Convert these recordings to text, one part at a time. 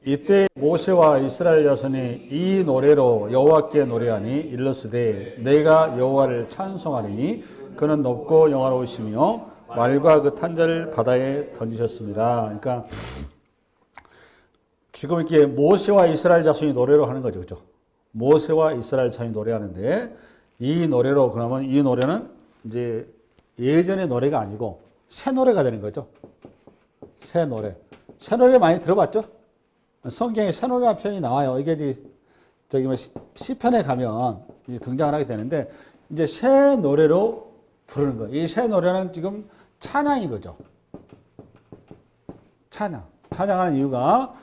이때 모세와 이스라엘 자손이 이 노래로 여호와께 노래하니 일러스되 내가 여호와를 찬송하리니 그는 높고 영화로우시며 말과 그 탄자를 바다에 던지셨습니다. 그러니까 지금 이렇게 모세와 이스라엘 자손이 노래로 하는 거죠. 그죠? 모세와 이스라엘 자손이 노래하는데 이 노래로 그러면 이 노래는 이제 예전의 노래가 아니고 새 노래가 되는 거죠. 새 노래. 새 노래 많이 들어봤죠? 성경에 새 노래라는 표현이 나와요. 이게 저기 뭐 시편에 가면 이제 등장을 하게 되는데 이제 새 노래로 부르는 거예요. 이 새 노래는 지금 찬양인 거죠. 찬양. 찬양하는 이유가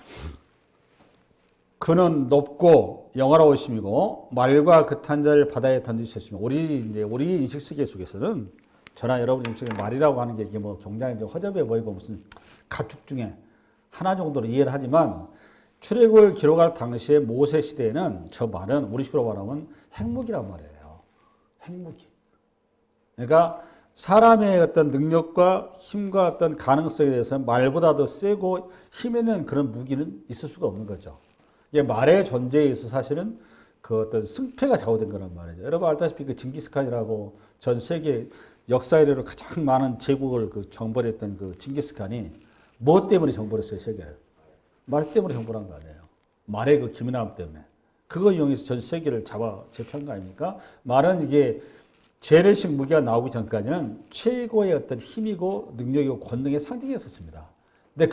그는 높고 영화로우심이고 말과 그 탄자를 바다에 던지셨으며 우리 인식 세계 속에서는 저나 여러분 인식 속에 말이라고 하는 게 이게 뭐 굉장히 허접해 보이고 무슨 가축 중에 하나 정도로 이해를 하지만 출애굽을 기록할 당시에 모세 시대에는 저 말은 우리 식으로 말하면 핵무기란 말이에요. 핵무기. 그러니까 사람의 어떤 능력과 힘과 어떤 가능성에 대해서는 말보다 더 세고 힘 있는 그런 무기는 있을 수가 없는 거죠. 이게 말의 존재에 있어 사실은 그 어떤 승패가 좌우된 거란 말이죠. 여러분 알다시피 그 징기스칸이라고 전 세계 역사 이래로 가장 많은 제국을 그 정벌했던 그 징기스칸이 뭐 때문에 정벌했어요, 세계를? 말 때문에 정벌한 거 아니에요. 말의 그 기민함 때문에. 그거 이용해서 전 세계를 잡아 제패한 거 아닙니까? 말은 이게 재래식 무기가 나오기 전까지는 최고의 어떤 힘이고 능력이고 권능의 상징이었습니다. 근데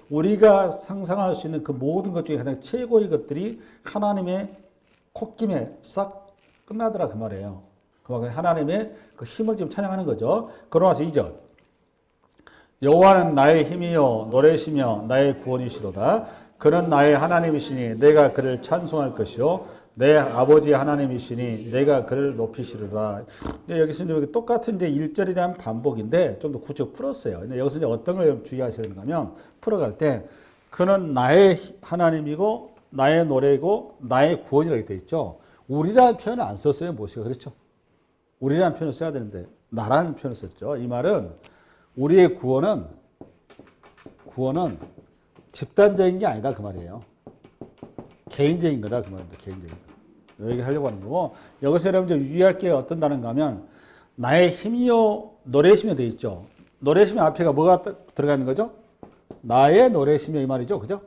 우리가 상상할 수 있는 그 모든 것 중에 가장 최고의 것들이 하나님의 콧김에 싹 끝나더라 그 말이에요. 그만큼 하나님의 그 힘을 지금 찬양하는 거죠. 그러면서 2절. 여호와는 나의 힘이요 노래시며 나의 구원이시로다. 그는 나의 하나님이시니 내가 그를 찬송할 것이요 내 아버지 하나님이시니 내가 그를 높이시리라. 여기서 이제 똑같은 이제 1절에 대한 반복인데 좀 더 구체적으로 풀었어요. 근데 여기서 이제 어떤 걸 주의하시는가 하면 풀어갈 때 그는 나의 하나님이고 나의 노래이고 나의 구원이라고 되어 있죠. 우리라는 표현을 안 썼어요. 모세가. 그렇죠? 우리라는 표현을 써야 되는데 나라는 표현을 썼죠. 이 말은 우리의 구원은 집단적인 게 아니다 그 말이에요. 개인적인 거다 그 말입니다. 개인적인 거. 여기 하려고 하는 거고 여기서 여러분 유의할 게 어떤 단어인가 하면 나의 힘이요 노래시며 되어 있죠. 노래시며 앞에가 뭐가 들어가 있는 거죠? 나의 노래시며 이 말이죠. 그죠?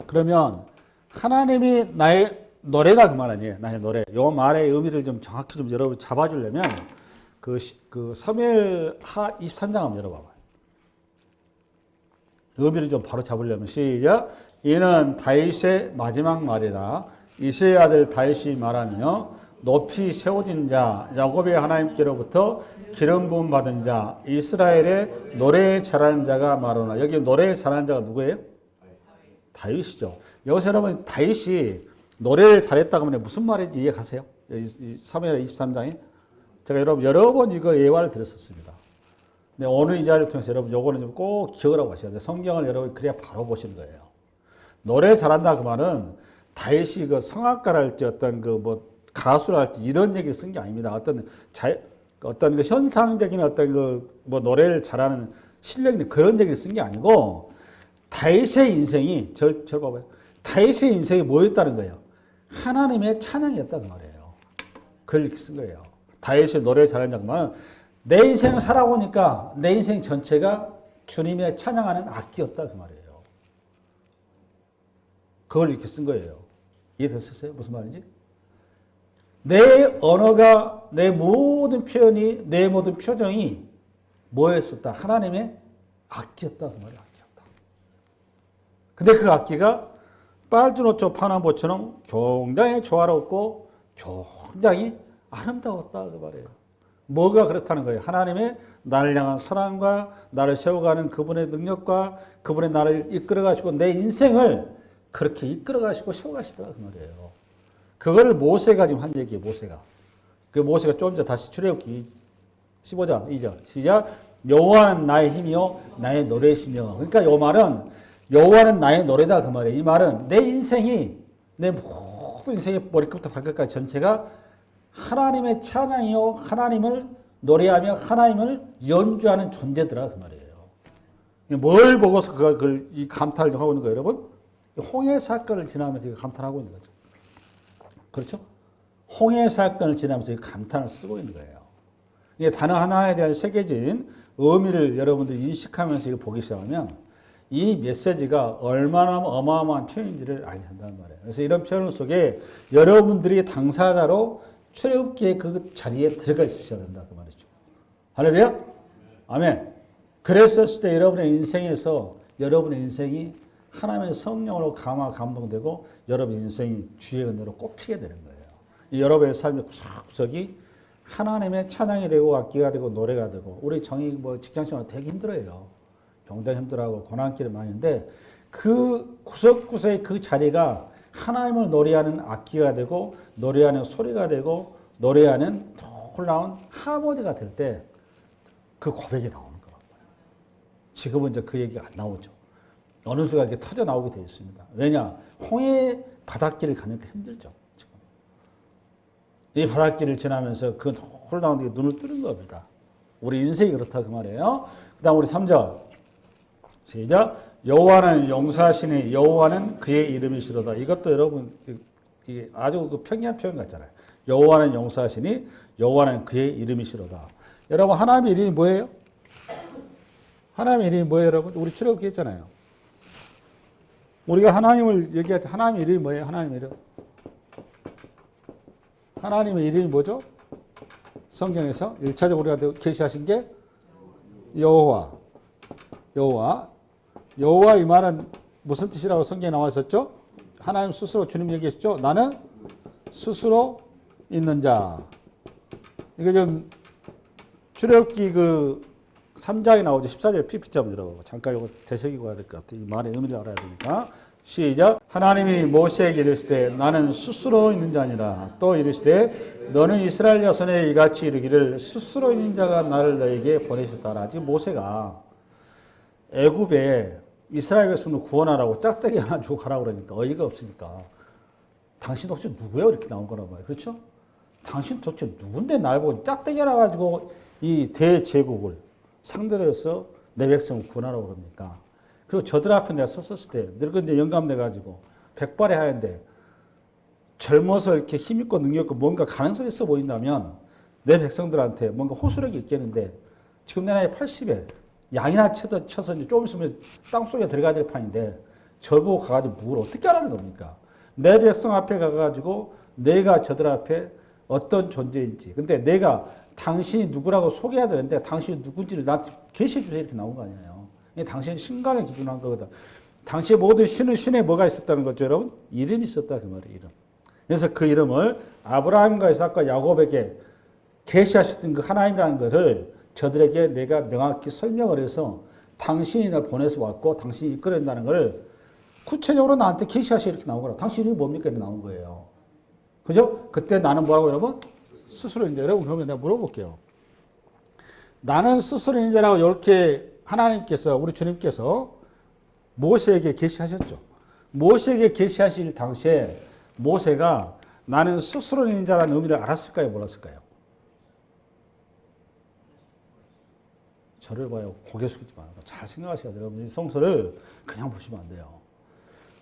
그러면 하나님이 나의 노래다 그 말 아니에요. 나의 노래. 요 말의 의미를 좀 정확히 좀 여러분 잡아주려면 그 사무엘 하 23장 한번 열어봐봐요. 의미를 좀 바로 잡으려면 시작. 이는 다윗의 마지막 말이라 이새의 아들 다윗이 말하며 높이 세워진 자 야곱의 하나님께로부터 기름 부음 받은 자 이스라엘의 노래 잘하는 자가 말하노라. 여기 노래 잘하는 자가 누구예요? 다윗이죠. 여기서 여러분 다윗이 노래를 잘했다고 하면 무슨 말인지 이해가세요? 사무엘 23장에 제가 여러분 여러 번 이거 예화를 드렸었습니다. 근데 오늘 이 자리를 통해서 여러분 요거는 좀 꼭 기억을 하고 가셔야 돼요. 성경을 여러분 그래야 바로 보시는 거예요. 노래 잘한다 그 말은 다윗이 그 성악가랄지 어떤 그 뭐 가수랄지 이런 얘기를 쓴 게 아닙니다. 어떤 그 현상적인 어떤 그 뭐 노래를 잘하는 실력이 그런 얘기를 쓴 게 아니고 다윗의 인생이 저 봐봐요. 다윗의 인생이 뭐였다는 거예요? 하나님의 찬양이었다 그 말이에요. 그걸 이렇게 쓴 거예요. 다윗의 노래 잘하는 장면은 내 인생을 살아보니까 내 인생 전체가 주님의 찬양하는 악기였다 그 말이에요. 그걸 이렇게 쓴 거예요. 이해됐었어요? 무슨 말인지? 내 언어가 내 모든 표현이 내 모든 표정이 뭐였었다? 하나님의 악기였다 그 말이에요. 악기였다. 근데 그 악기가 빨주노초 파남보처럼 굉장히 조화롭고 굉장히 아름다웠다 그 말이에요. 뭐가 그렇다는 거예요? 하나님의 나를 향한 사랑과 나를 세워가는 그분의 능력과 그분의 나를 이끌어가시고 내 인생을 그렇게 이끌어가시고 세워가시더라 그 말이에요. 그걸 모세가 지금 한 얘기예요. 모세가. 그 모세가 좀 전에 다시 출애굽기 15장 2절 시작. 여호와는 나의 힘이요 나의 노래시며. 그러니까 이 말은 여호와는 나의 노래다 그 말이에요. 이 말은 내 인생이 내 모든 인생의 머리끝부터 발끝까지 전체가 하나님의 찬양이요 하나님을 노래하며 하나님을 연주하는 존재더라 그 말이에요. 뭘 보고서 그걸 이 감탄을 하고 있는 거예요, 여러분? 홍해 사건을 지나면서 이거 감탄하고 있는 거죠. 그렇죠? 홍해 사건을 지나면서 이 감탄을 쓰고 있는 거예요. 이게 단어 하나에 대한 세계적인 의미를 여러분들이 인식하면서 이거 보기 시작하면 이 메시지가 얼마나 어마어마한 표현인지를 알게 된단 말이에요. 그래서 이런 표현 속에 여러분들이 당사자로 출애굽기의 그 자리에 들어가 있어야 된다 그 말이죠. 할렐루야? 아멘. 그랬었을 때 여러분의 인생에서 여러분의 인생이 하나님의 성령으로 감동되고 여러분의 인생이 주의 은혜로 꼽히게 되는 거예요. 여러분의 삶의 구석구석이 하나님의 찬양이 되고 악기가 되고 노래가 되고 우리 정의 뭐 직장생활 되게 힘들어요. 굉장히 힘들어하고 고난길이 많이 있는데 그 구석구석의 그 자리가 하나님을 노래하는 악기가 되고 노래하는 소리가 되고 노래하는 놀라운 하모니가 될 때 그 고백이 나오는 거란 말이에요. 지금은 이제 그 얘기가 안 나오죠. 어느 순간 이렇게 터져 나오게 되어 있습니다. 왜냐? 홍해 바닷길을 가니까 힘들죠. 지금. 이 바닷길을 지나면서 그 놀라운 게 눈을 뜨는 겁니다. 우리 인생이 그렇다 그 말이에요. 그 다음 우리 3절. 시작. 여호와는 용사시니 여호와는 그의 이름이시로다. 이것도 여러분 이게 아주 그 평이한 표현 같잖아요. 여호와는 용사시니 여호와는 그의 이름이시로다. 여러분 하나님의 이름이 뭐예요? 하나님의 이름이 뭐예요, 여러분? 우리 출애굽기 했잖아요. 우리가 하나님을 얘기할 때 하나님의 이름이 뭐예요? 하나님의 이름. 하나님의 이름이 뭐죠? 성경에서 1차적으로 우리한테 계시하신 게 여호와. 여호와. 여호와 이 말은 무슨 뜻이라고 성경에 나와 있었죠? 하나님 스스로 주님 얘기했죠? 나는 스스로 있는 자. 이게 좀 출애굽기 그 3장에 나오죠. 14절 PPT 한번 들어보고 잠깐 이거 되새기고 가야 될 것 같아요. 이 말의 의미를 알아야 되니까. 시작. 하나님이 모세에게 이르시되 나는 스스로 있는 자니라. 또 이르시되 너는 이스라엘 자손에 이같이 이르기를 스스로 있는 자가 나를 너에게 보내셨다라. 지금 모세가 애굽에 이스라엘 백성을 구원하라고 짝대기 하나 주고 가라고 그러니까 어이가 없으니까 당신 도대체 누구예요? 이렇게 나온 거란 말이에요. 그렇죠? 당신 도대체 누군데 날 보고 짝대기 하나 가지고 이 대제국을 상대로 해서 내 백성을 구원하라고 그럽니까? 그리고 저들 앞에 내가 섰었을 때 늙은데 영감돼가지고 백발의 하얀데 젊어서 이렇게 힘있고 능력있고 뭔가 가능성이 있어 보인다면 내 백성들한테 뭔가 호소력이 있겠는데 지금 내 나이 80에 양이나 쳐서 이제 좀 있으면 땅속에 들어가야 될 판인데 저보고 가가지고 뭘 어떻게 하라는 겁니까? 내 백성 앞에 가가지고 내가 저들 앞에 어떤 존재인지 근데 내가 당신이 누구라고 소개해야 되는데 당신이 누군지를 나한테 계시해 주세요 이렇게 나온 거 아니에요. 당신이 신간을 기준으로 한 거거든. 당시의 모든 신에 뭐가 있었다는 거죠 여러분? 이름이 있었다 그 말이에요. 이름. 그래서 그 이름을 아브라함과 이삭과 야곱에게 계시하셨던 그 하나님이라는 것을 저들에게 내가 명확히 설명을 해서 당신이 날 보내서 왔고 당신이 이끌어낸다는 걸 구체적으로 나한테 계시하시 이렇게 나온 거라. 당신 이름이 뭡니까? 이렇게 나온 거예요. 그죠? 그때 나는 뭐라고 여러분? 스스로인자. 여러분 그러면 내가 물어볼게요. 나는 스스로인자라고 이렇게 하나님께서 우리 주님께서 모세에게 계시하셨죠. 모세에게 계시하실 당시에 모세가 나는 스스로인자라는 의미를 알았을까요? 몰랐을까요? 저를 봐요. 고개 숙이지 말고 잘 생각하셔야 돼요. 여러분 이 성서를 그냥 보시면 안 돼요.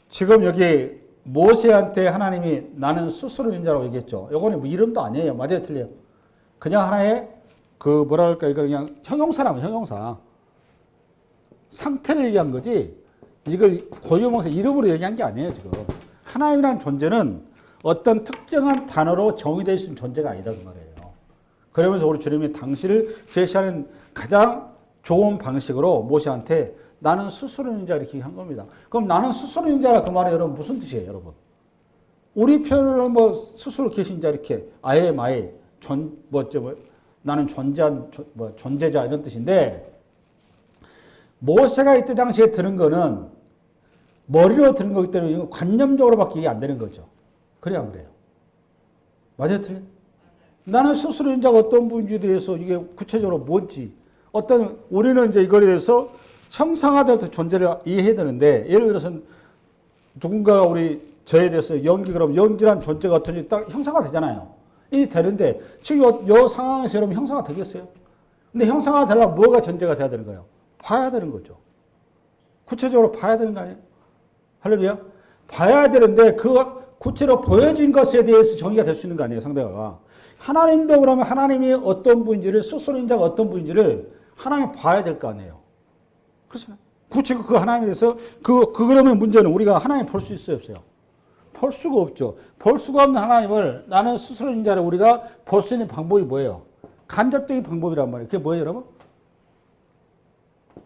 지금 여기 모세한테 하나님이 나는 스스로인자라고 얘기했죠. 이거는 뭐 이름도 아니에요. 맞아요, 틀려요. 그냥 하나의 그 뭐라 그럴까 이거 그냥 형용사라면 형용사. 상태를 얘기한 거지. 이걸 고유명사 이름으로 얘기한 게 아니에요, 지금. 하나님이라는 존재는 어떤 특정한 단어로 정의되어 있는 존재가 아니다 그 말이에요. 그러면서 우리 주님이 당신을 제시하는 가장 좋은 방식으로 모세한테 나는 스스로인 자 이렇게 한 겁니다. 그럼 나는 스스로인 자라 그 말이 여러분 무슨 뜻이에요, 여러분? 우리 표현으로 뭐 스스로 계신 자 이렇게 아예 마에 나는 존재한 존재자 이런 뜻인데 모세가 이때 당시에 들은 거는 머리로 들은 거기 때문에 이거 관념적으로밖에 이해 안 되는 거죠. 그래 안 그래요? 맞아요, 틀려? 나는 스스로인 자가 어떤 분인지에 대해서 이게 구체적으로 뭔지 어떤 우리는 이제 이거에 대해서 형상화된 존재를 이해해야 되는데 예를 들어서 누군가가 우리 저에 대해서 연기 그러면 연기란 존재가 어떤지 딱 형상화 되잖아요. 이 되는데 지금 이 상황에서 여러분 형상화 되겠어요? 근데 형상화 되려면 뭐가 존재가 돼야 되는 거예요? 봐야 되는 거죠. 구체적으로 봐야 되는 거 아니에요? 할렐루야? 봐야 되는데 그 구체로 보여진 것에 대해서 정의가 될 수 있는 거 아니에요, 상대가. 하나님도 그러면 하나님이 어떤 분인지를, 스스로 인자가 어떤 분인지를 하나님 봐야 될 거 아니에요. 그렇잖아요. 구체적으로 그 하나님에 대해서 그러면 문제는 우리가 하나님 볼 수 있어요, 없어요? 볼 수가 없죠. 볼 수가 없는 하나님을 나는 스스로 인자를 우리가 볼 수 있는 방법이 뭐예요? 간접적인 방법이란 말이에요. 그게 뭐예요, 여러분?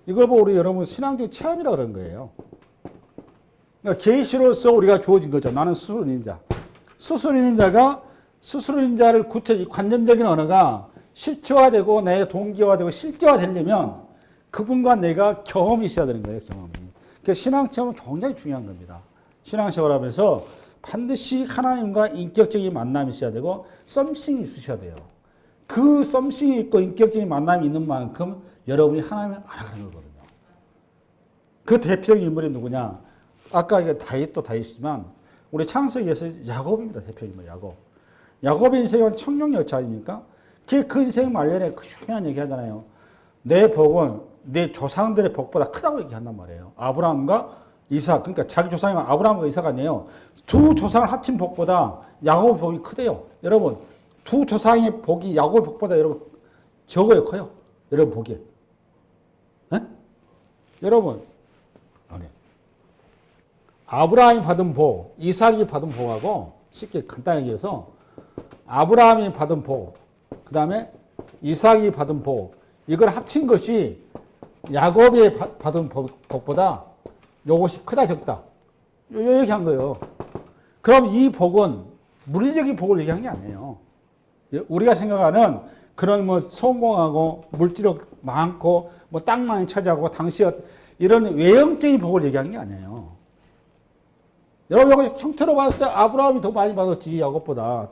이걸 보고 우리 여러분 신앙적 체험이라고 그러는 거예요. 그러니까 계시로서 우리가 주어진 거죠. 나는 스스로 인자. 스스로 인자가 스스로 인자를 구체적 관념적인 언어가 실체화되고 내 동기화되고 실제화되려면 그분과 내가 경험이 있어야 되는 거예요. 경험이. 그러니까 신앙 체험은 굉장히 중요한 겁니다. 신앙 체험을 하면서 반드시 하나님과 인격적인 만남이 있어야 되고 썸씽이 있으셔야 돼요. 그 썸씽이 있고 인격적인 만남이 있는 만큼 여러분이 하나님을 알아가는 거거든요. 그 대표적인 인물이 누구냐? 아까 이게 다윗이지만 우리 창세기에서 야곱입니다. 대표적인 인물 야곱. 야곱의 인생은 청룡열차 아닙니까? 그 인생 말년에 그 중요한 얘기 하잖아요. 내 복은 내 조상들의 복보다 크다고 얘기한단 말이에요. 아브라함과 이삭, 그러니까 자기 조상이 아브라함과 이삭 아니에요. 두 조상을 합친 복보다 야곱의 복이 크대요. 여러분, 두 조상의 복이 야곱의 복보다 여러분 적어요, 커요? 여러분 보기에. 에? 여러분, 아니. 아브라함이 받은 복, 이삭이 받은 복하고 쉽게 간단하게 얘기해서 아브라함이 받은 복, 그 다음에 이삭이 받은 복, 이걸 합친 것이 야곱이 받은 복보다 이것이 크다 적다. 요 얘기한 거예요. 그럼 이 복은 물리적인 복을 얘기한 게 아니에요. 우리가 생각하는 그런 뭐 성공하고 물질력 많고 뭐 땅 많이 차지하고 당시 이런 외형적인 복을 얘기한 게 아니에요. 여러분 이거 형태로 봤을 때 아브라함이 더 많이 받았지 야곱보다.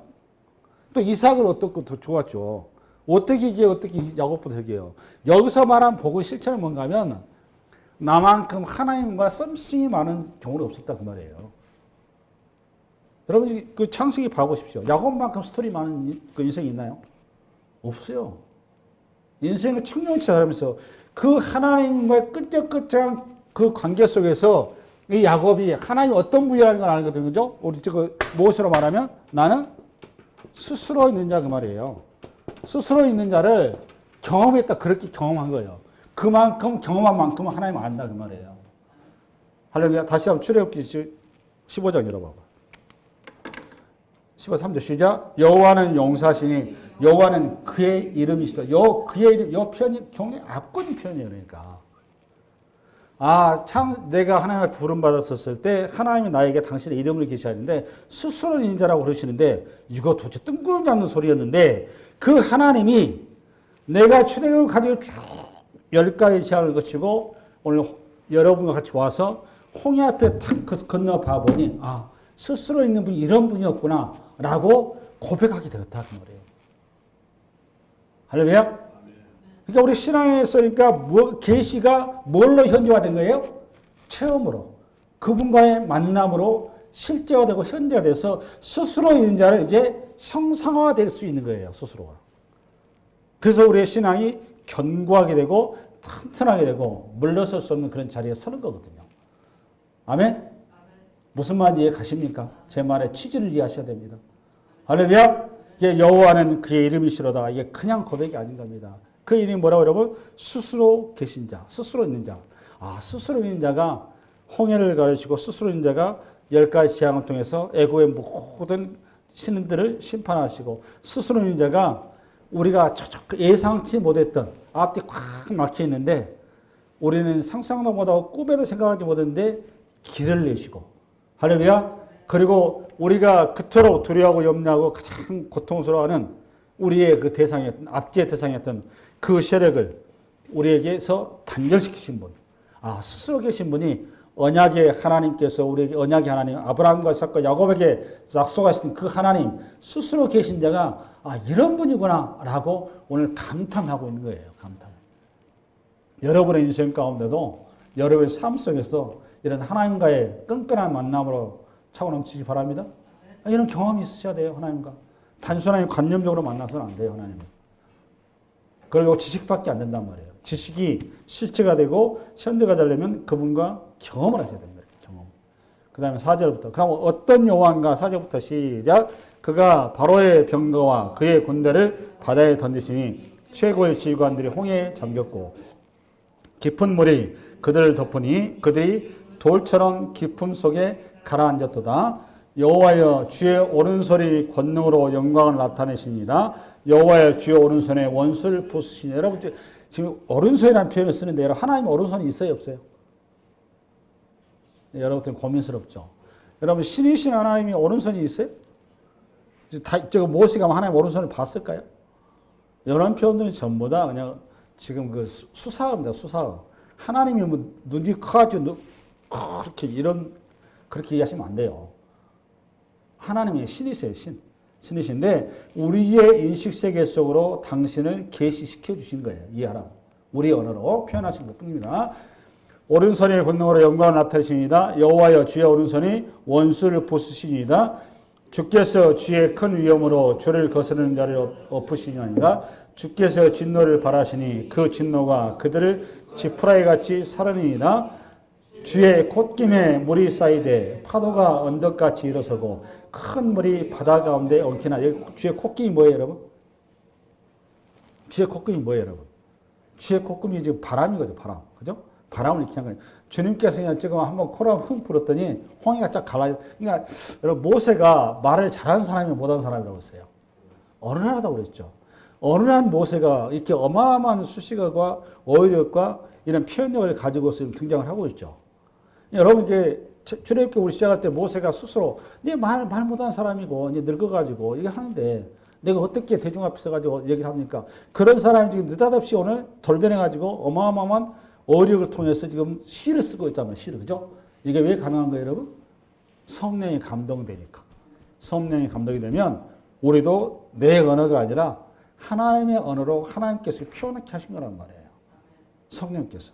또 이삭은 어떻고 더 좋았죠. 어떻게 이게 어떻게 야곱보다 저기예요. 여기서 말한 복의 실체는 뭔가 하면 나만큼 하나님과 썸씽이 많은 경우는 없었다 그 말이에요. 여러분 그 창세기 봐보십시오. 야곱만큼 스토리 많은 그 인생이 있나요? 없어요. 인생을 청룡치 하면서 그 하나님과의 끈적끈적한 그 관계 속에서 이 야곱이 하나님이 어떤 분이라는 걸 알거든요. 그죠? 우리 무엇으로 말하면 나는 스스로 있는 자 그 말이에요. 스스로 있는 자를 경험했다. 그렇게 경험한 거예요. 그만큼 경험한 만큼 하나님 안다 그 말이에요. 할렐루야. 다시 한번 출애굽기 15장 열어봐봐. 13절 시작. 여호와는 용사시니 여호와는 그의 이름이시다. 그의 이름, 표현이 굉장히 압권인 표현이에요. 그러니까. 참 내가 하나님의 부름 받았었을 때 하나님이 나에게 당신의 이름을 계시하는데 스스로 있는 자라고 그러시는데 이거 도대체 뜬구름 잡는 소리였는데 그 하나님이 내가 출애굽을 가지고 쭉 10가지 제약을 거치고 오늘 여러분과 같이 와서 홍해 앞에 탁 건너 봐보니 스스로 있는 분이 이런 분이었구나 라고 고백하게 되었다 그 말이에요. 할렐루야. 그러니까 우리 신앙에서 그러니까 계시가 뭘로 현재화된 거예요? 체험으로. 그분과의 만남으로 실제화되고 현재가 돼서 스스로 있는 자를 이제 형상화될 수 있는 거예요. 스스로가. 그래서 우리의 신앙이 견고하게 되고 튼튼하게 되고 물러설 수 없는 그런 자리에 서는 거거든요. 아멘? 무슨 말인지 이해 가십니까? 제 말의 취지를 이해하셔야 됩니다. 할렐루야. 이게 여호와는 그의 이름이시로다. 이게 그냥 고백이 아닌 겁니다. 그 이름이 뭐라고 여러분? 스스로 계신 자, 스스로 있는 자. 스스로 있는 자가 홍해를 가르치고 스스로 있는 자가 10가지 재앙을 통해서 애고의 모든 신들을 심판하시고 스스로 있는 자가 우리가 예상치 못했던 앞뒤 꽉 막혀 있는데 우리는 상상도 못하고 꿈에도 생각하지 못했는데 길을 내시고 할렐루야. 그리고 우리가 그토록 두려워하고 염려하고 가장 고통스러워하는 우리의 그 대상이었던 압제의 대상이었던 그 세력을 우리에게서 단절시키신 분. 스스로 계신 분이 언약의 하나님께서 우리에게 언약의 하나님 아브라함과 이삭과 야곱에게 약속하신 그 하나님 스스로 계신 자가 이런 분이구나 라고 오늘 감탄하고 있는 거예요. 감탄. 여러분의 인생 가운데도 여러분의 삶 속에서 이런 하나님과의 끈끈한 만남으로 차고 넘치시 바랍니다. 이런 경험이 있으셔야 돼요. 하나님과. 단순하게 관념적으로 만나서는 안 돼요. 하나님은. 그리고 지식밖에 안 된단 말이에요. 지식이 실체가 되고 현재가 되려면 그분과 경험을 하셔야 됩니다. 경험. 그 다음에 4절부터. 그럼 어떤 여호와인가 4절부터 시작. 그가 바로의 병거와 그의 군대를 바다에 던지시니 최고의 지휘관들이 홍해에 잠겼고 깊은 물이 그들을 덮으니 그들이 돌처럼 깊음 속에 가라앉았도다. 여호와여 주의 오른손이 권능으로 영광을 나타내십니다. 여호와여 주의 오른손에 원수를 부수시니. 여러분 지금 오른손이라는 표현을 쓰는데 여러분 하나님 오른손이 있어요 없어요? 여러분들 고민스럽죠. 여러분 신이신 하나님이 오른손이 있어요? 저거 모세가 하나님 오른손을 봤을까요? 이런 표현들은 전부 다 그냥 지금 그 수사입니다. 수사. 하나님이 뭐 눈이 커가지고 그렇게 이해하시면 안 돼요. 하나님이 신이세요. 신이신데 우리의 인식 세계 속으로 당신을 계시시켜 주신 거예요. 이해하라. 우리 언어로 표현하신 것뿐입니다. 오른손의 권능으로 영광을 나타내십니다. 여호와여 주의 오른손이 원수를 부수시니이다. 주께서 주의 큰 위엄으로 주를 거스르는 자를 엎으시니이다. 주께서 진노를 바라시니 그 진노가 그들을 지푸라기같이 사르니이다. 주의 콧김에 물이 쌓이되 파도가 언덕같이 일어서고 큰 물이 바다 가운데 엉키나. 주의 콧김이 뭐예요 여러분? 주의 콧김이 뭐예요 여러분? 주의 콧김이 지금 바람이거든요. 바람. 그죠? 바람을 일으키는 거예요. 주님께서 그냥 지금 한번 코를 흥 불었더니 홍해가 쫙 갈라. 그러니까 여러분 모세가 말을 잘하는 사람이 못하는 사람이라고 했어요. 어른하다고 그랬죠. 어른한 모세가 이렇게 어마어마한 수식어과 어휘력과 이런 표현력을 가지고서 등장을 하고 있죠. 여러분 이제 출애굽기 우리 시작할 때 모세가 스스로 말 못하는 사람이고 이제 늙어가지고 이게 하는데 내가 어떻게 대중 앞에서 가지고 얘기를 합니까? 그런 사람이 지금 느닷없이 오늘 돌변해가지고 어마어마한 어력을 통해서 지금 시를 쓰고 있단 말이에요. 시를. 그죠? 이게 왜 가능한 거예요, 여러분? 성령이 감동되니까. 성령이 감동이 되면 우리도 내 언어가 아니라 하나님의 언어로 하나님께서 표현하게 하신 거란 말이에요. 성령께서.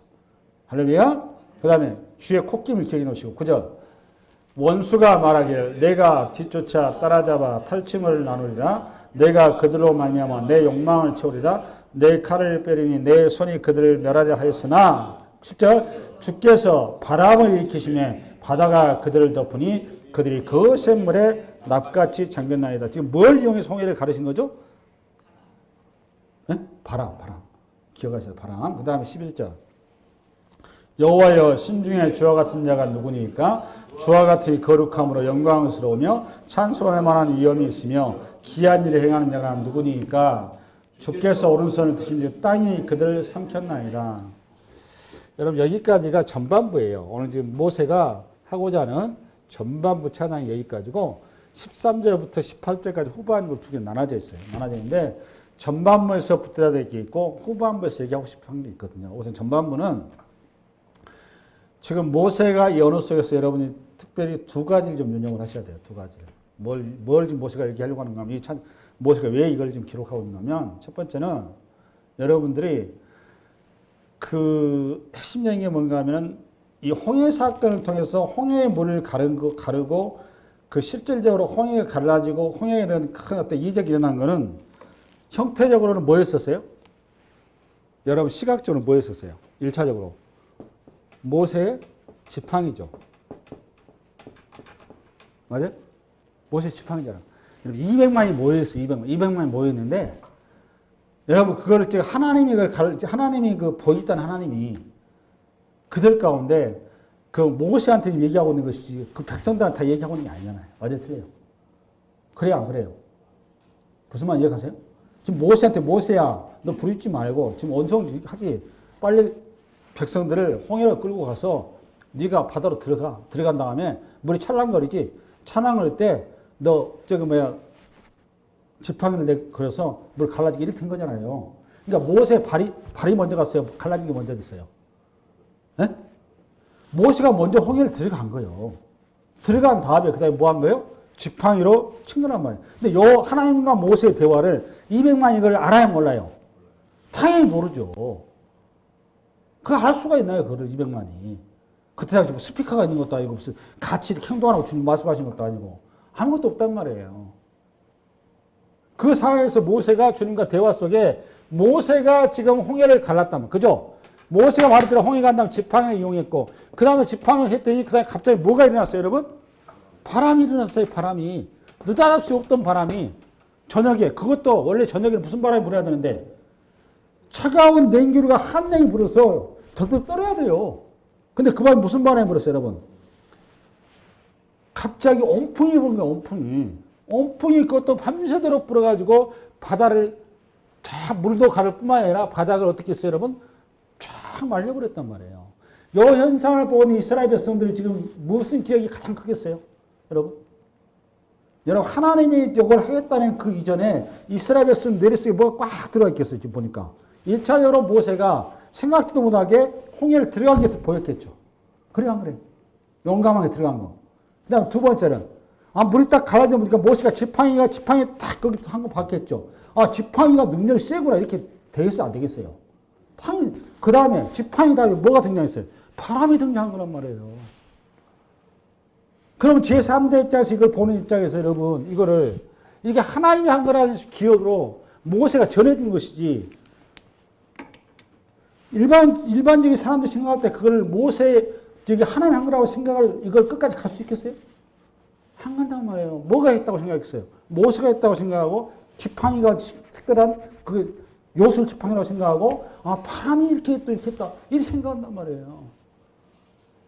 할렐루야. 그 다음에 주의 콧김을 기억해 놓으시고. 그죠? 원수가 말하기를 내가 뒤쫓아 따라잡아 탈취물을 나누리라. 내가 그들로 말미암아 내 욕망을 채우리라. 내 칼을 빼리니 내 손이 그들을 멸하려 하였으나 10절 주께서 바람을 일으키시매 바다가 그들을 덮으니 그들이 거센 물에 납같이 잠겼나이다. 지금 뭘 이용해서 홍해를 가르신 거죠? 네? 바람. 기억하세요. 바람. 그 다음에 11절 여호와여 신중에 주와 같은 자가 누구니까? 주와 같은 거룩함으로 영광스러우며 찬송할 만한 위엄이 있으며 기한 일을 행하는 자가 누구니까? 주께서 오른손을 드시니 땅이 그들을 삼켰나이다. 여러분 여기까지가 전반부예요. 오늘 지금 모세가 하고자 하는 전반부 찬양이 여기까지고 13절부터 18절까지 후반부로 두 개 나눠져 있어요. 나눠져 있는데 전반부에서 붙들어야 될 게 있고 후반부에서 얘기하고 싶은 게 있거든요. 우선 전반부는 지금 모세가 이 언어 속에서 여러분이 특별히 두 가지를 좀 유념을 하셔야 돼요. 두 가지를. 뭘 지금 모세가 얘기하려고 하는가 하면 모세가 왜 이걸 지금 기록하고 있냐면 첫 번째는 여러분들이 그 핵심 얘기가 뭔가 하면은 이 홍해 사건을 통해서 홍해의 물을 가르고 그 실질적으로 홍해가 갈라지고 홍해에 이런 큰 어떤 이적이 일어난 거는 형태적으로는 뭐였었어요? 여러분 시각적으로 뭐였었어요? 1차적으로 모세의 지팡이죠. 맞아요? 모세의 지팡이잖아. 200만이 모여있어요. 200만이 모여있는데, 여러분, 그거를 하나님이 보여줬다는 하나님이 그들 가운데 그 모세한테 얘기하고 있는 것이지 그 백성들한테 다 얘기하고 있는 게 아니잖아요. 완전 틀려요. 그래요, 안 그래요? 무슨 말 이해하세요? 지금 모세한테 모세야, 너 부르지 말고 지금 원성하지. 빨리 백성들을 홍해로 끌고 가서 네가 바다로 들어간 다음에 물이 찰랑거리지. 찬양할 때 너 지팡이를 걸어서 물 갈라지게 이렇게 된 거잖아요. 그러니까 모세 발이 먼저 갔어요. 갈라진 게 먼저 됐어요. 네? 모세가 먼저 홍해를 들어간 거예요. 들어간 다음에 그 다음에 뭐 한 거예요? 지팡이로 친 거란 말이에요. 근데 요 하나님과 모세의 대화를 200만이 이걸 알아야 몰라요. 당연히 모르죠. 그거 알 수가 있나요? 그걸 200만이. 그때 당시 스피커가 있는 것도 아니고 무슨 같이 이렇게 행동하라고 주님 말씀하신 것도 아니고 아무것도 없단 말이에요. 그 상황에서 모세가 주님과 대화 속에 모세가 지금 홍해를 갈랐다면 그죠? 모세가 말했더라 홍해 간 다음 지팡이를 이용했고 그 다음에 지팡이를 했더니 그 다음에 갑자기 뭐가 일어났어요 여러분? 바람이 일어났어요. 바람이. 느닷없이 수 없던 바람이 저녁에 그것도 원래 저녁에는 무슨 바람이 불어야 되는데 차가운 냉기류가 한냉이 불어서 저도 떨어야 돼요. 근데 그 바람이 무슨 바람이 불었어요 여러분? 갑자기 온풍이 부는 거야 온풍이. 온풍이 그것도 밤새도록 불어가지고 바다를 쫙 물도 가를 뿐만 아니라 바닥을 어떻게 했어요 여러분? 쫙 말려버렸단 말이에요. 이 현상을 보는 이스라엘 백성들이 지금 무슨 기억이 가장 크겠어요? 여러분? 여러분 하나님이 이걸 하겠다는 그 이전에 이스라엘 백성 내릿속에 뭐가 꽉 들어가 있겠어요. 지금 보니까. 1차 여러분 모세가 생각지도 못하게 홍해를 들어간 게 보였겠죠. 그래 안 그래? 용감하게 들어간 거. 그 다음 두 번째는 물이 딱 갈라져 보니까 모세가 지팡이 딱 거기 한 거 봤겠죠. 지팡이가 능력이 세구나 이렇게 되겠어요? 안 되겠어요? 그 다음에 지팡이 다음에 뭐가 등장했어요? 바람이 등장한 거란 말이에요. 그럼 제3자 입장에서 이걸 보는 입장에서 여러분 이게 하나님이 한 거라는 기억으로 모세가 전해준 것이지 일반적인 사람들이 생각할 때 그걸 하나님 한 거라고 생각을 이걸 끝까지 갈 수 있겠어요? 안 간단 말이에요. 뭐가 했다고 생각했어요? 모세가 했다고 생각하고 지팡이가 특별한 그 요술 지팡이라고 생각하고 바람이 이렇게 했다 이렇게 생각한단 말이에요.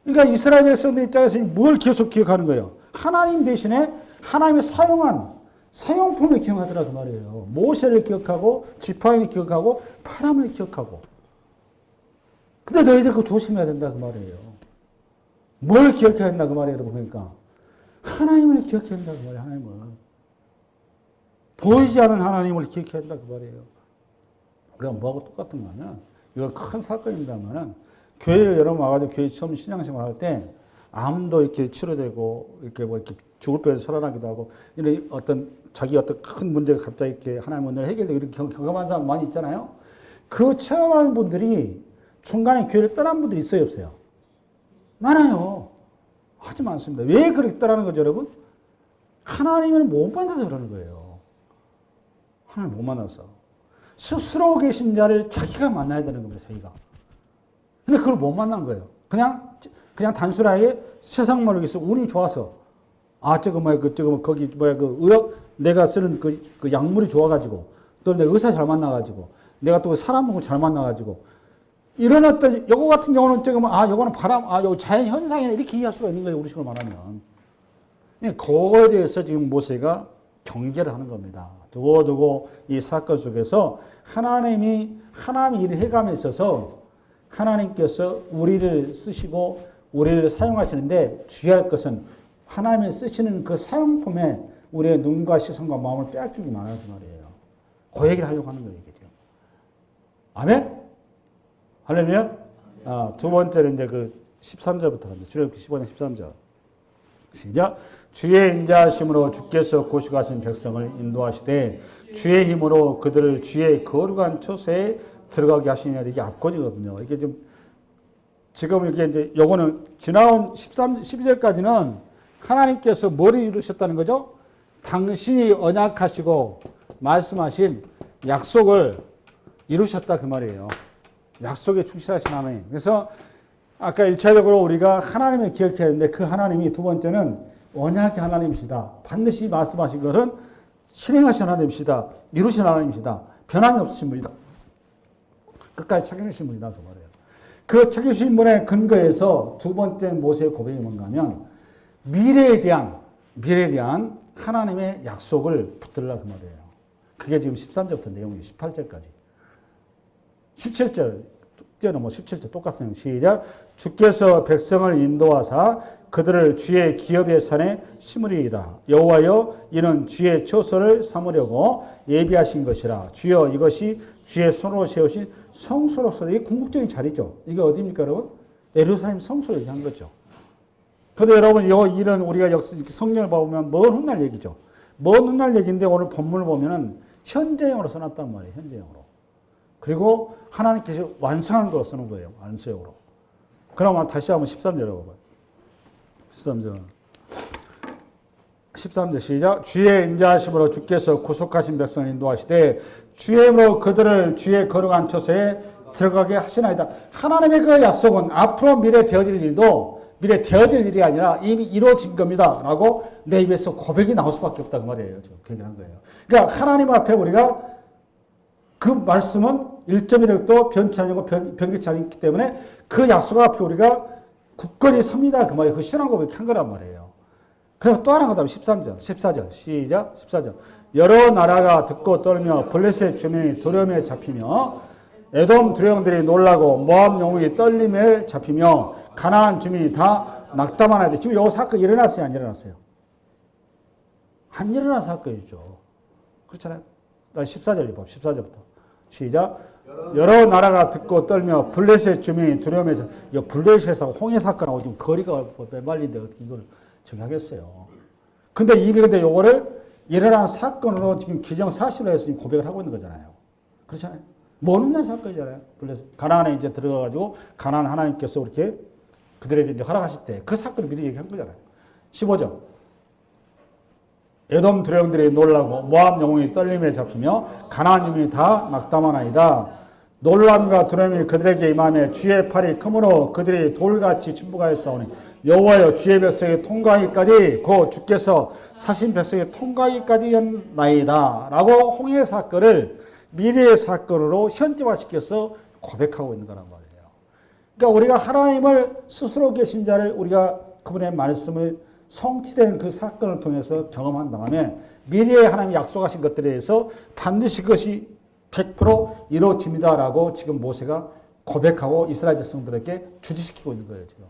그러니까 이스라엘 백성들 입장에서 뭘 계속 기억하는 거예요? 하나님 대신에 하나님의 사용한 사용품을 기억하더라 그 말이에요. 모세를 기억하고 지팡이를 기억하고 바람을 기억하고. 근데 너희들 그거 조심해야 된다 그 말이에요. 뭘 기억해야 된다 그 말이에요 여러분. 그러니까 하나님을 기억해야 된다 그 말이에요. 하나님을. 보이지 않은 하나님을 기억해야 된다 그 말이에요. 우리가 뭐하고 똑같은 거 하면 이거 큰 사건입니다만은 교회에 여러분 와가지고 교회 처음 신앙생활 할 때 암도 이렇게 치료되고 이렇게 이렇게 죽을 뻔해서 살아나기도 하고 이런 자기 어떤 큰 문제가 갑자기 이렇게 하나님 은혜로 해결되고 이렇게 경험한 사람 많이 있잖아요. 그 체험하는 분들이 중간에 교회를 떠난 분들이 있어요 없어요? 많아요. 아주 많습니다. 왜 그렇게 떠나는 거죠 여러분? 하나님을 못 만나서 그러는 거예요. 하나님 못 만나서. 스스로 계신 자를 자기가 만나야 되는 겁니다. 자기가. 근데 그걸 못 만난 거예요. 그냥 단순하게 세상 모르겠어. 운이 좋아서. 내가 쓰는 그 약물이 좋아가지고, 또 내 의사 잘 만나가지고, 내가 또 사람하고 잘 만나가지고, 이런 요거 같은 경우는 요거는 요 자연 현상이나 이렇게 이해할 수가 있는 거예요. 우리 식으로 말하면. 그거에 대해서 지금 모세가 경계를 하는 겁니다. 두고 이 사건 속에서 하나님이 일을 해감에 있어서 하나님께서 우리를 쓰시고 우리를 사용하시는데 주의할 것은 하나님이 쓰시는 그 사용품에 우리의 눈과 시선과 마음을 빼앗기지 말아야 그 말이에요. 그 얘기를 하려고 하는 거예요. 지금. 아멘? 할렐루야? 두 번째는 이제 그 13절부터 갑니다. 출애굽기 15장 13절. 시작. 주의 인자하심으로 주께서 고시가신 백성을 인도하시되 주의 힘으로 그들을 주의 거룩한 처소에 들어가게 하시느냐. 이게 앞권이거든요. 이게 지금 이게 이제 요거는 지나온 12절까지는 하나님께서 뭘 이루셨다는 거죠? 당신이 언약하시고 말씀하신 약속을 이루셨다 그 말이에요. 약속에 충실하신 하나님. 그래서 아까 1차적으로 우리가 하나님을 기억해야 하는데 그 하나님이 두 번째는 언약의 하나님이시다. 반드시 말씀하신 것은 실행하신 하나님이시다. 이루신 하나님이시다. 변함이 없으신 분이다. 끝까지 책임지신 분이다. 그 말이에요. 그 책임지신 분의 근거에서 두 번째 모세의 고백이 뭔가 하면 미래에 대한 하나님의 약속을 붙들라 그 말이에요. 그게 지금 13절부터 내용이 18절까지. 17절, 뛰어넘어 17절 똑같은 시작. 주께서 백성을 인도하사 그들을 주의 기업의 산에 심으리이다. 여호와여 이는 주의 처소를 삼으려고 예비하신 것이라. 주여 이것이 주의 손으로 세우신 성소로서. 이게 궁극적인 자리죠. 이게 어디입니까 여러분? 예루살렘 성소를 얘기한 거죠. 그런데 여러분 이 일은 우리가 성경을 보면 먼 훗날 얘기죠. 먼 훗날 얘기인데 오늘 본문을 보면은 현재형으로 써놨단 말이에요. 현재형으로. 그리고 하나님께서 완성한 걸 쓰는 거예요. 완성형으로. 그럼 다시 한번 13절 읽어봐요. 13절 시작. 주의 인자하심으로 주께서 구속하신 백성을 인도하시되 주의 힘으로 그들을 주의 거룩한 처소에 들어가게 하시나이다. 하나님의 그 약속은 앞으로 미래 되어질 일도 미래 되어질 일이 아니라 이미 이루어진 겁니다. 라고 내 입에서 고백이 나올 수밖에 없다. 그 말이에요. 그 얘기를 한 거예요. 그러니까 하나님 앞에 우리가 그 말씀은 1.1도 변치 아니고 변기치 않기 때문에 그 약속 앞에 우리가 굳건히 섭니다. 그 말이에요. 그 신앙 고백한 거란 말이에요. 그리고 또 하나가 다음 13절, 14절, 시작, 14절. 여러 나라가 듣고 떨며 블레셋 주민이 두려움에 잡히며 에돔 두령들이 놀라고 모압 영웅이 떨림에 잡히며 가나안 주민이 다 낙담하나이다. 지금 이 사건이 일어났어요? 안 일어났어요? 안 일어난 사건이죠. 그렇잖아요. 14절 봐. 14절부터. 시작. 여러 나라가 듣고 떨며 블레셋 주민이 두려움에 잡히며 블레셋하고 홍해 사건하고 지금 거리가 매말린데 어떻게 이걸 정하겠어요. 근데 요거를 일어난 사건으로 지금 기정사실로 해서 지금 고백을 하고 있는 거잖아요. 그렇잖아요. 모르는 사건이잖아요. 가나안에 이제 들어가가지고 가나안 하나님께서 이렇게 그들에게 이제 허락하실 때 그 사건을 미리 얘기한 거잖아요. 15절. 에돔 두령들이 놀라고 모압 영웅이 떨림에 잡히며 가나안 유민이 다 낙담하나이다. 놀람과 두려움이 그들에게 임하며 주의 팔이 크므로 그들이 돌같이 침묵하여 싸우니 여호와여 주의 백성이 통과하기까지 곧 주께서 사신 백성이 통과하기까지 했나이다. 라고 홍해 사건을 미래의 사건으로 현재화시켜서 고백하고 있는 거란 말이에요. 그러니까 우리가 하나님을 스스로 계신 자를 우리가 그분의 말씀을 성취된 그 사건을 통해서 경험한 다음에 미래에 하나님이 약속하신 것들에 대해서 반드시 그것이 100% 이루어집니다라고 지금 모세가 고백하고 이스라엘 백성들에게 주지시키고 있는 거예요. 지금.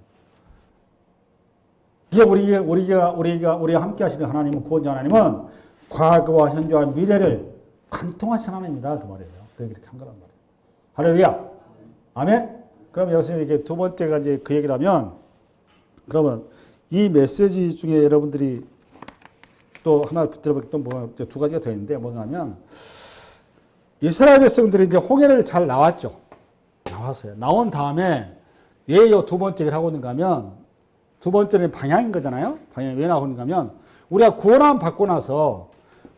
이게 우리가 함께 하시는 하나님은, 구원자 하나님은 과거와 현재와 미래를 관통하신 하나님이다. 그 말이에요. 그 얘기를 한 거란 말이에요. 할렐루야. 아멘? 그럼 여기서 이게 두 번째가 이제 그 얘기를 하면, 그러면 이 메시지 중에 여러분들이 또 하나 들어보기 또 뭐가 두 가지가 더 있는데 뭐가 하면, 이스라엘 백성들이 이제 홍해를 잘 나왔죠. 나왔어요. 나온 다음에 왜 이 두 번째 얘기를 하고 있는가 하면, 두 번째는 방향인 거잖아요. 방향이 왜 나오는가 하면, 우리가 구원함 받고 나서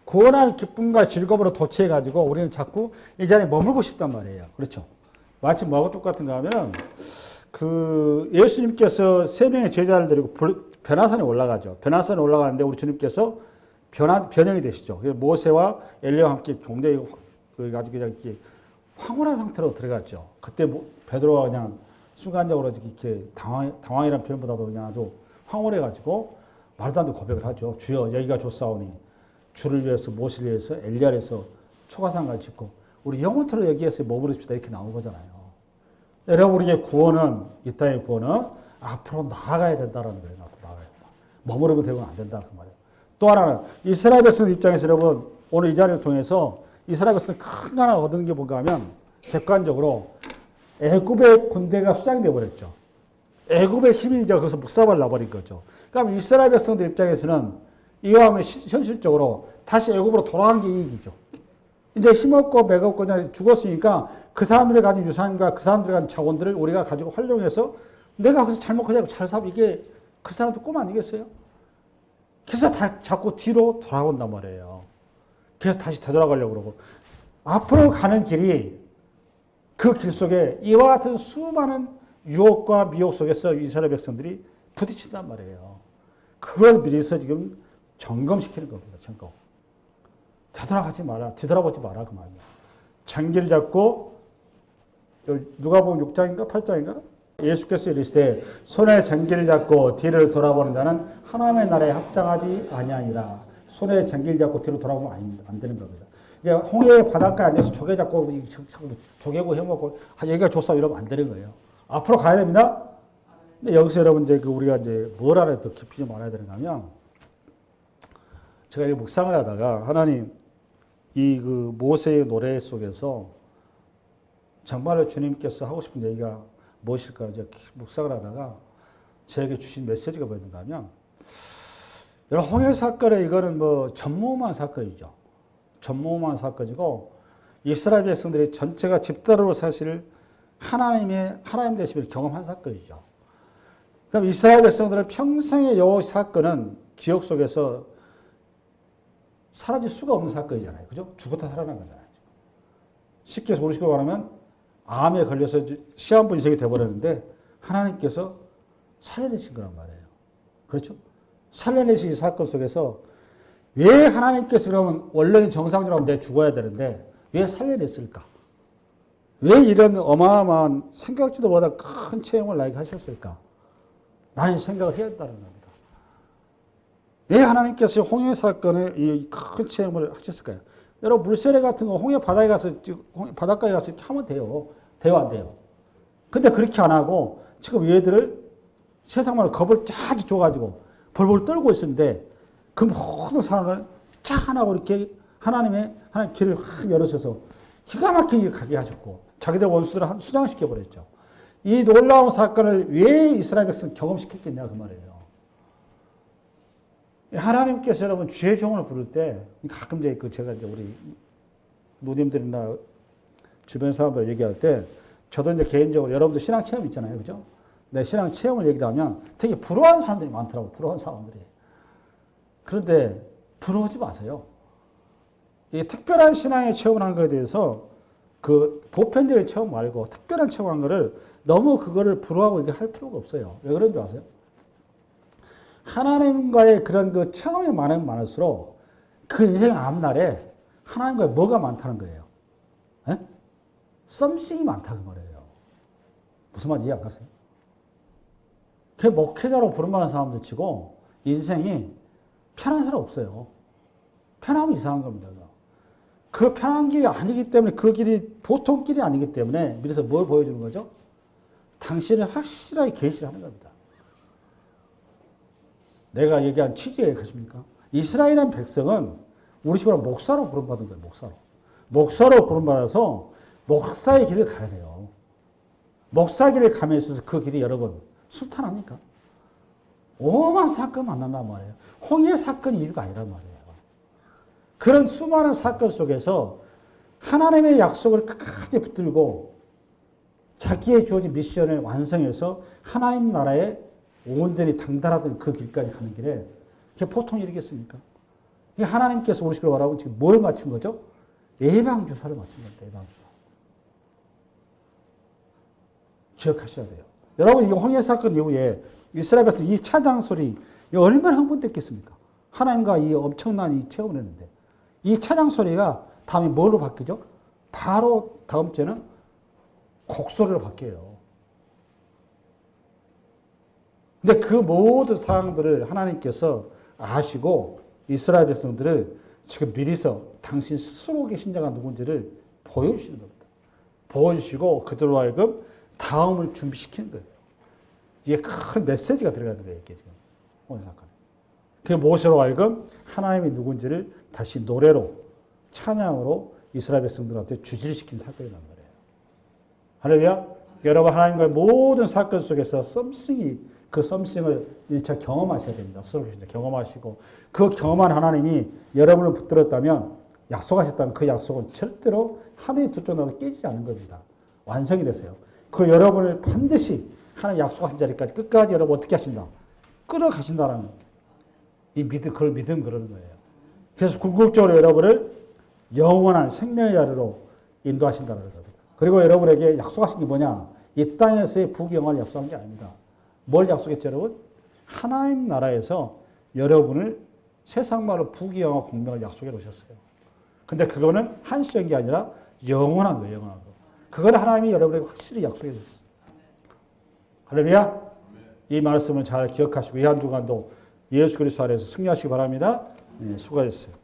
구원할 기쁨과 즐거움으로 도취해가지고 우리는 자꾸 이 자리에 머물고 싶단 말이에요. 그렇죠. 마치 뭐하고 똑같은가 하면, 그 예수님께서 세 명의 제자를 데리고 변화산에 올라가죠. 변화산에 올라가는데 우리 주님께서 변형이 되시죠. 모세와 엘리야와 함께 굉장히 가지고 그냥 이렇게 황홀한 상태로 들어갔죠. 그때 베드로가 그냥 순간적으로 이렇게 당황이라는 표현보다도 그냥 아주 황홀해가지고 말도 안 되는 고백을 하죠. 주여 여기가 좋사오니 주를 위해서 모세를 위해서 엘리야를 위해서 초가상을 짓고 우리 영원토록 여기에서 머무릅시다 이렇게 나온 거잖아요. 여러분 우리의 구원은 이 땅의 구원은 앞으로 나아가야 된다는 거예요. 앞으로 나아가야 된다. 머무르면 되고는 안 된다 그 말이에요. 또 하나는 이스라엘 백성 입장에서 여러분 오늘 이 자리를 통해서 이스라엘 백성이 큰 거 하나 얻은 게 뭔가 하면 객관적으로 애굽의 군대가 수장이 되어버렸죠. 애굽의 힘이 이제 거기서 묵사발 나버린 거죠. 그럼 이스라엘 백성들 입장에서는 이와 하면 현실적으로 다시 애굽으로 돌아간 게 이익이죠. 이제 힘없고 맥없고 그냥 죽었으니까 그 사람들이 가진 유산과 그 사람들이 가진 자원들을 우리가 가지고 활용해서 내가 거기서 잘 먹고 잘 살고 이게 그 사람들 꿈 아니겠어요? 그래서 다 자꾸 뒤로 돌아온단 말이에요. 그래서 다시 되돌아가려고 그러고 앞으로 가는 길이 그 길 속에 이와 같은 수많은 유혹과 미혹 속에서 이스라엘 백성들이 부딪힌단 말이에요. 그걸 미리서 지금 점검시키는 겁니다. 점검. 되돌아가지 마라. 뒤돌아보지 마라. 그 말이에요. 장기를 잡고 누가복음 6장인가 8장인가? 예수께서 이르시되 손에 장기를 잡고 뒤를 돌아보는 자는 하나님의 나라에 합당하지 아니하니라. 손에 장기를 잡고 뒤로 돌아보면 안 되는 겁니다. 그러니까 홍해 바닷가에 앉아서 조개 잡고 조개고 해먹고 여기가 좋사 이러면 안 되는 거예요. 앞으로 가야 됩니다. 근데 여기서 여러분 이제 우리가 이제 뭘 알아야 더 깊이 좀 알아야 되는가 하면 제가 이 묵상을 하다가 하나님 이 그 모세의 노래 속에서 정말로 주님께서 하고 싶은 얘기가 무엇일까 이제 묵상을 하다가 저에게 주신 메시지가 뭐였는가 하면 여러분 홍해 사건에 이거는 뭐 전무후무한 사건이죠. 전무후무한 사건이고 이스라엘 백성들이 전체가 집단으로 사실 하나님 되심을 경험한 사건이죠. 그럼 이스라엘 백성들은 평생의 이 사건은 기억 속에서 사라질 수가 없는 사건이잖아요. 그죠? 죽었다 살아난 거잖아요. 쉽게 우리식으로 말하면 암에 걸려서 시한부 인생이 돼버렸는데 하나님께서 살려내신 거란 말이에요. 그렇죠? 살려내신 이 사건 속에서 왜 하나님께서 그러면 원래는 정상적으로 내 죽어야 되는데 왜 살려냈을까? 왜 이런 어마어마한 생각지도 못한 큰 체험을 나에게 하셨을까? 라는 생각을 해야 한다는 겁니다. 왜 하나님께서 홍해 사건에 이 큰 체험을 하셨을까요? 여러분 물세례 같은 거 홍해 바다에 가서 바닷가에 가서 하면 돼요. 돼요 안 돼요? 근데 그렇게 안 하고 지금 얘들을 세상만을 겁을 짜지 줘가지고 벌벌 떨고 있었는데 그 모든 상황을 짠 하고 이렇게 하나님 길을 확 열으셔서 기가 막히게 가게 하셨고 자기들 원수들을 수장시켜 버렸죠. 이 놀라운 사건을 왜 이스라엘 백성 경험시켰겠냐 그 말이에요. 하나님께서 여러분 주의 종을 부를 때 가끔 이제 제가 이제 우리 누님들이나 주변 사람들 얘기할 때 저도 이제 개인적으로 여러분들 신앙 체험 있잖아요, 그죠? 내 신앙 체험을 얘기하면 되게 부러워하는 사람들이 많더라고, 부러워하는 사람들이. 그런데 부러워하지 마세요. 이 특별한 신앙의 체험을 한 것에 대해서 그 보편적인 체험 말고 특별한 체험한 거를 너무 그거를 부러워하고 이게 할 필요가 없어요. 왜 그런 줄 아세요? 하나님과의 그런 그 체험이 많으면 많을수록 그 인생 앞날에 하나님과의 뭐가 많다는 거예요. 에? 썸씽이 많다는 거예요. 무슨 말인지 이해 안 가세요? 그 목회자로 부름받은 사람들 치고 인생이 편한 사람 없어요. 편하면 이상한 겁니다. 그 편한 길이 아니기 때문에 그 길이 보통 길이 아니기 때문에 미래서 뭘 보여주는 거죠? 당신을 확실하게 계시를 하는 겁니다. 내가 얘기한 취지에 가십니까? 이스라엘이라는 백성은 우리 식으로 목사로 부름받은 거예요. 목사로. 목사로 부름받아서 목사의 길을 가야 돼요. 목사 길을 가면 있어서 그 길이 여러분 순탄합니까? 오만 사건 만난단 말이에요. 홍해 사건이 이유가 아니란 말이에요. 그런 수많은 사건 속에서 하나님의 약속을 끝까지 붙들고 자기의 주어진 미션을 완성해서 하나님 나라에 온전히 당달하던 그 길까지 가는 길에 그게 보통 일이겠습니까? 하나님께서 우리 식으로 말하면 지금 뭘 맞춘 거죠? 예방주사를 맞춘 겁니다. 예방주사. 기억하셔야 돼요. 여러분 이 홍해 사건 이후에 이스라엘 같은 이 찬양 소리 얼마나 흥분됐겠습니까? 하나님과 이 엄청난 이 체험을 했는데 이 찬양 소리가 다음에 뭘로 바뀌죠? 바로 다음 주에는 곡소리로 바뀌어요. 근데 그 모든 상황들을 하나님께서 아시고 이스라엘 백성들을 지금 미리서 당신 스스로의 신자가 누군지를 보여주시는 겁니다. 보여주시고 그들로 하여금 다음을 준비시키는 거예요. 이게 큰 메시지가 들어가는 거예요. 이게 지금 오늘 사건. 그 무엇으로 하여금 하나님이 누군지를 다시 노래로 찬양으로 이스라엘 백성들한테 주지시킨 사건이란 말이에요. 할렐루야. 여러분 하나님과의 모든 사건 속에서 그 썸씽을 1차 경험하셔야 됩니다. 스스로 경험하시고 그 경험한 하나님이 여러분을 붙들었다면 약속하셨다면 그 약속은 절대로 하늘이 두 쪽 나도 깨지지 않는 겁니다. 완성이 되세요. 그 여러분을 반드시 하나님 약속하신 자리까지 끝까지 여러분 어떻게 하신다? 끌어가신다라는 이 믿음, 그걸 믿음 그러는 거예요. 그래서 궁극적으로 여러분을 영원한 생명의 자리로 인도하신다는 겁니다. 그리고 여러분에게 약속하신 게 뭐냐? 이 땅에서의 부귀영화를 약속한 게 아닙니다. 뭘 약속했죠, 여러분? 하나님 나라에서 여러분을 세상 말로 부귀영화 공명을 약속해 놓으셨어요. 근데 그거는 한시적인 게 아니라 영원한 거예요, 영원한 거. 그걸 하나님이 여러분에게 확실히 약속해 주셨어요. 할렐루야. 이 말씀을 잘 기억하시고 이 한 주간도 예수 그리스도 안에서 승리하시기 바랍니다. 네, 수고하셨어요.